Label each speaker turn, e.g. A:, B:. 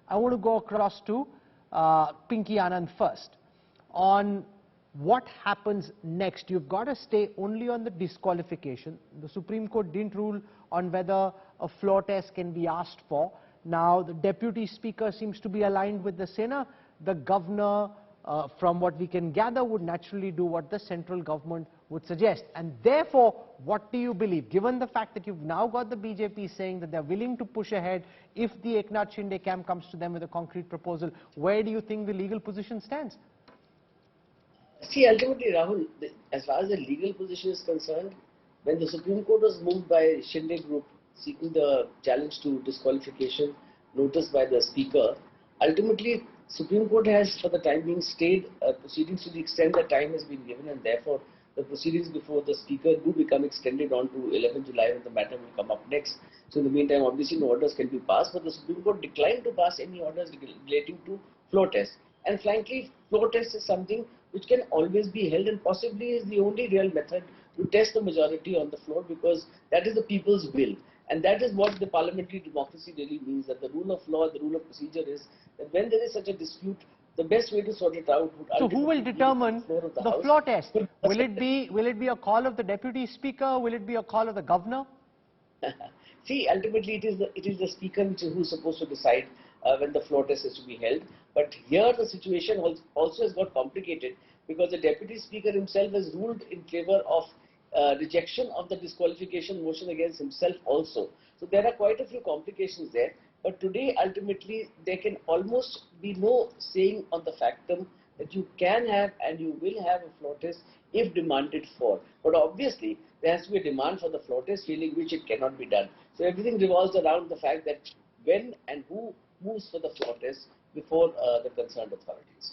A: I want to go across to Pinky Anand first. On what happens next, you've got to stay only on the disqualification. The Supreme Court didn't rule on whether a floor test can be asked for. Now, the Deputy Speaker seems to be aligned with the Sena. The Governor, from what we can gather, would naturally do what the central government would suggest. And therefore, what do you believe? Given the fact that you've now got the BJP saying that they're willing to push ahead if the Eknath Shinde camp comes to them with a concrete proposal, where do you think the legal position stands?
B: See, ultimately, Rahul, as far as the legal position is concerned, when the Supreme Court was moved by Shinde Group seeking the challenge to disqualification noticed by the Speaker, ultimately, Supreme Court has, for the time being, stayed proceedings to the extent that time has been given, and therefore the proceedings before the Speaker do become extended on to 11 July when the matter will come up next. So in the meantime, obviously no orders can be passed, but the Supreme Court declined to pass any orders relating to floor test. And frankly, floor test is something which can always be held and possibly is the only real method to test the majority on the floor, because that is the people's will. And that is what the parliamentary democracy really means, that the rule of law, the rule of procedure is that when there is such a dispute, the best way to sort it out would
A: So who will determine the floor test? Will it be a call of the Deputy Speaker? Will it be a call of the Governor?
B: See, ultimately it is the Speaker who is supposed to decide when the floor test is to be held. But here the situation also has got complicated, because the Deputy Speaker himself has ruled in favor of rejection of the disqualification motion against himself also. So there are quite a few complications there. But today, ultimately, there can almost be no saying on the factum that you can have and you will have a floor test if demanded for. But obviously, there has to be a demand for the floor test, failing which it cannot be done. So everything revolves around the fact that when and who moves for the floor test before the concerned authorities.